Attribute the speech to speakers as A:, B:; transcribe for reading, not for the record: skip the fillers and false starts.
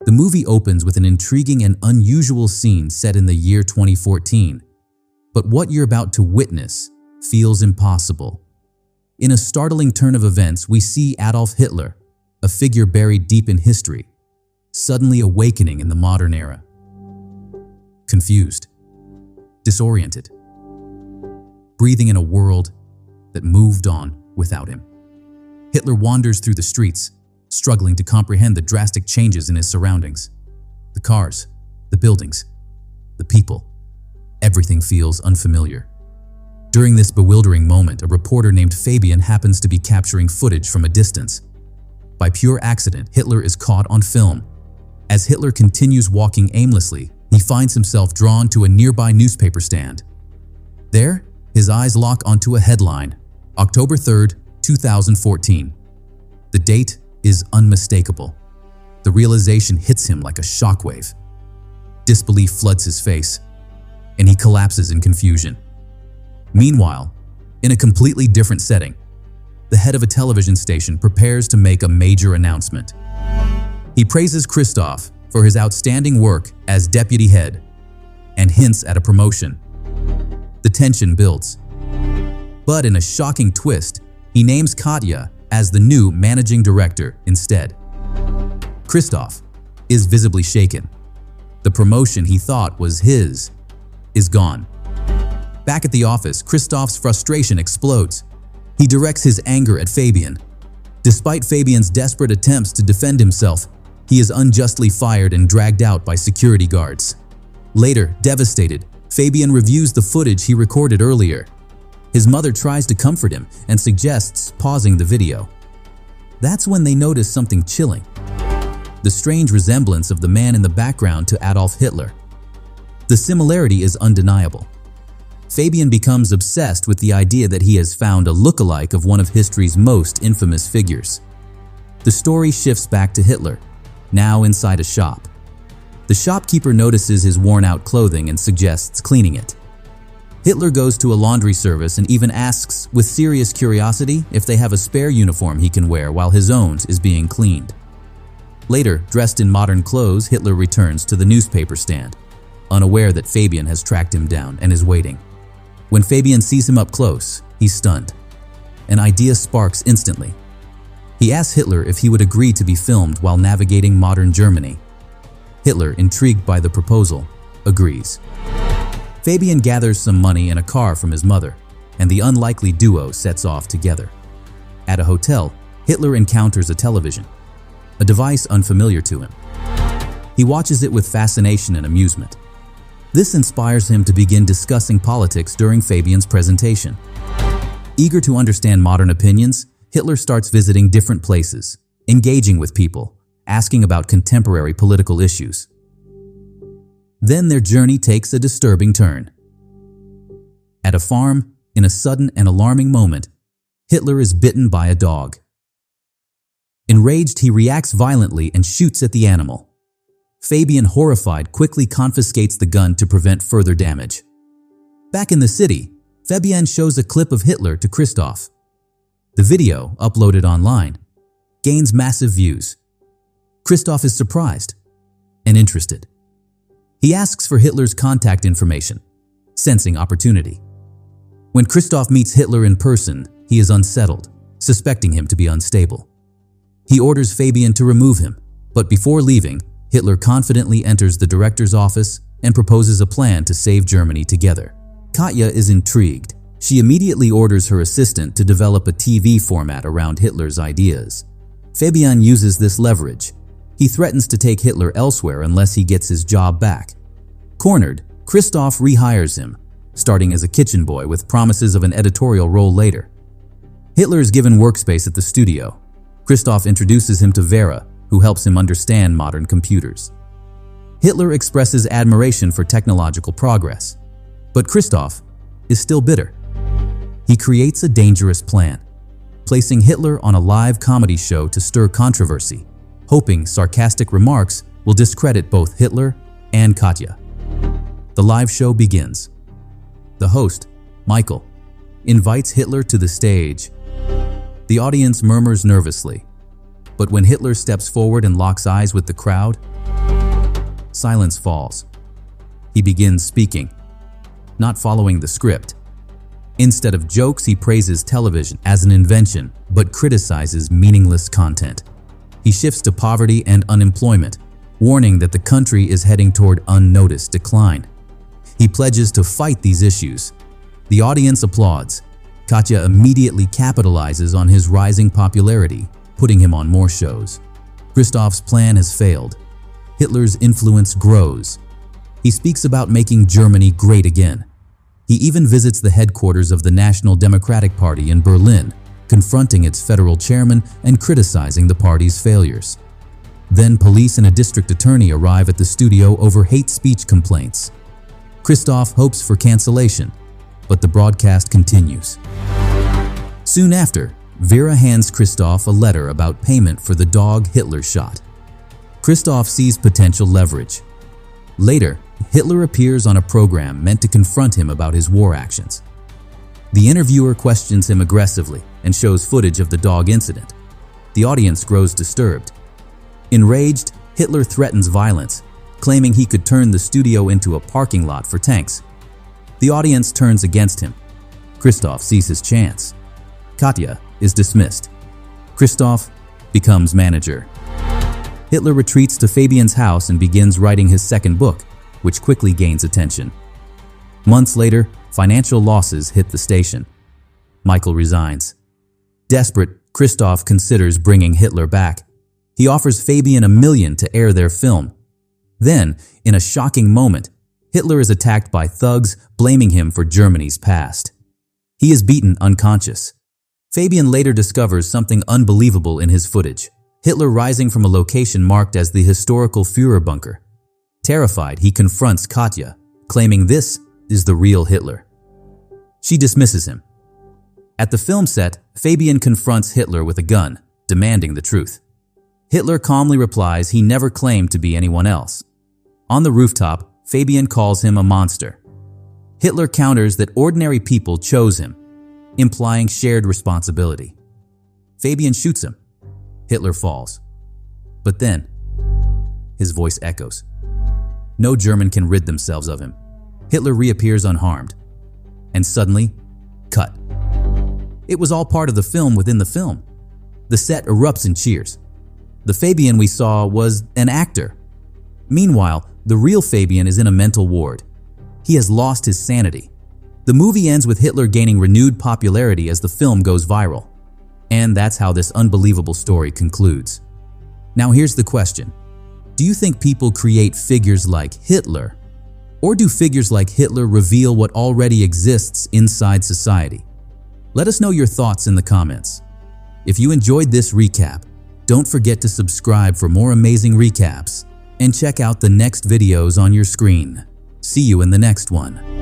A: The movie opens with an intriguing and unusual scene set in the year 2014. But what you're about to witness feels impossible. In a startling turn of events, we see Adolf Hitler, a figure buried deep in history, suddenly awakening in the modern era. Confused, disoriented, breathing in a world that moved on without him. Hitler wanders through the streets, struggling to comprehend the drastic changes in his surroundings. The cars, the buildings, the people, everything feels unfamiliar. During this bewildering moment, a reporter named Fabian happens to be capturing footage from a distance. By pure accident, Hitler is caught on film. As Hitler continues walking aimlessly, he finds himself drawn to a nearby newspaper stand. There, his eyes lock onto a headline, October 3rd, 2014. The date is unmistakable. The realization hits him like a shockwave. Disbelief floods his face, and he collapses in confusion. Meanwhile, in a completely different setting, the head of a television station prepares to make a major announcement. He praises Christoph for his outstanding work as deputy head and hints at a promotion. The tension builds. But in a shocking twist, he names Katya as the new managing director instead. Christoph is visibly shaken. The promotion he thought was his is gone. Back at the office, Christoph's frustration explodes. He directs his anger at Fabian. Despite Fabian's desperate attempts to defend himself, he is unjustly fired and dragged out by security guards. Later, devastated, Fabian reviews the footage he recorded earlier. His mother tries to comfort him and suggests pausing the video. That's when they notice something chilling: the strange resemblance of the man in the background to Adolf Hitler. The similarity is undeniable. Fabian becomes obsessed with the idea that he has found a look-alike of one of history's most infamous figures. The story shifts back to Hitler, now inside a shop. The shopkeeper notices his worn-out clothing and suggests cleaning it. Hitler goes to a laundry service and even asks, with serious curiosity, if they have a spare uniform he can wear while his own is being cleaned. Later, dressed in modern clothes, Hitler returns to the newspaper stand, unaware that Fabian has tracked him down and is waiting. When Fabian sees him up close, he's stunned. An idea sparks instantly. He asks Hitler if he would agree to be filmed while navigating modern Germany. Hitler, intrigued by the proposal, agrees. Fabian gathers some money and a car from his mother, and the unlikely duo sets off together. At a hotel, Hitler encounters a television, a device unfamiliar to him. He watches it with fascination and amusement. This inspires him to begin discussing politics during Fabian's presentation. Eager to understand modern opinions, Hitler starts visiting different places, engaging with people, asking about contemporary political issues. Then their journey takes a disturbing turn. At a farm, in a sudden and alarming moment, Hitler is bitten by a dog. Enraged, he reacts violently and shoots at the animal. Fabian, horrified, quickly confiscates the gun to prevent further damage. Back in the city, Fabian shows a clip of Hitler to Christoph. The video, uploaded online, gains massive views. Christoph is surprised and interested. He asks for Hitler's contact information, sensing opportunity. When Christoph meets Hitler in person, he is unsettled, suspecting him to be unstable. He orders Fabian to remove him, but before leaving, Hitler confidently enters the director's office and proposes a plan to save Germany together. Katya is intrigued. She immediately orders her assistant to develop a TV format around Hitler's ideas. Fabian uses this leverage. He threatens to take Hitler elsewhere unless he gets his job back. Cornered, Christoph rehires him, starting as a kitchen boy with promises of an editorial role later. Hitler is given workspace at the studio. Christoph introduces him to Vera, who helps him understand modern computers. Hitler expresses admiration for technological progress, but Christoph is still bitter. He creates a dangerous plan, placing Hitler on a live comedy show to stir controversy, hoping sarcastic remarks will discredit both Hitler and Katya. The live show begins. The host, Michael, invites Hitler to the stage. The audience murmurs nervously, but when Hitler steps forward and locks eyes with the crowd, Silence falls. He begins speaking, not following the script. Instead of jokes, he praises television as an invention, but criticizes meaningless content. He shifts to poverty and unemployment, warning that the country is heading toward unnoticed decline. He pledges to fight these issues. The audience applauds. Katya immediately capitalizes on his rising popularity, putting him on more shows. Christoph's plan has failed. Hitler's influence grows. He speaks about making Germany great again. He even visits the headquarters of the National Democratic Party in Berlin, confronting its federal chairman and criticizing the party's failures. Then police and a district attorney arrive at the studio over hate speech complaints. Christoph hopes for cancellation, but the broadcast continues. Soon after, Vera hands Christoph a letter about payment for the dog Hitler shot. Christoph sees potential leverage. Later, Hitler appears on a program meant to confront him about his war actions. The interviewer questions him aggressively and shows footage of the dog incident. The audience grows disturbed. Enraged, Hitler threatens violence, claiming he could turn the studio into a parking lot for tanks. The audience turns against him. Christoph sees his chance. Katya is dismissed. Christoph becomes manager. Hitler retreats to Fabian's house and begins writing his second book, which quickly gains attention. Months later, financial losses hit the station. Michael resigns. Desperate, Christoph considers bringing Hitler back. He offers Fabian $1 million to air their film. Then, in a shocking moment, Hitler is attacked by thugs, blaming him for Germany's past. He is beaten unconscious. Fabian later discovers something unbelievable in his footage: Hitler rising from a location marked as the historical Führer bunker. Terrified, he confronts Katya, claiming this is the real Hitler. She dismisses him. At the film set, Fabian confronts Hitler with a gun, demanding the truth. Hitler calmly replies he never claimed to be anyone else. On the rooftop, Fabian calls him a monster. Hitler counters that ordinary people chose him, implying shared responsibility. Fabian shoots him. Hitler falls. But then, his voice echoes. No German can rid themselves of him. Hitler reappears unharmed. And suddenly, cut. It was all part of the film within the film. The set erupts in cheers. The Fabian we saw was an actor. Meanwhile, the real Fabian is in a mental ward. He has lost his sanity. The movie ends with Hitler gaining renewed popularity as the film goes viral. And that's how this unbelievable story concludes. Now here's the question. Do you think people create figures like Hitler? Or do figures like Hitler reveal what already exists inside society? Let us know your thoughts in the comments. If you enjoyed this recap, don't forget to subscribe for more amazing recaps and check out the next videos on your screen. See you in the next one.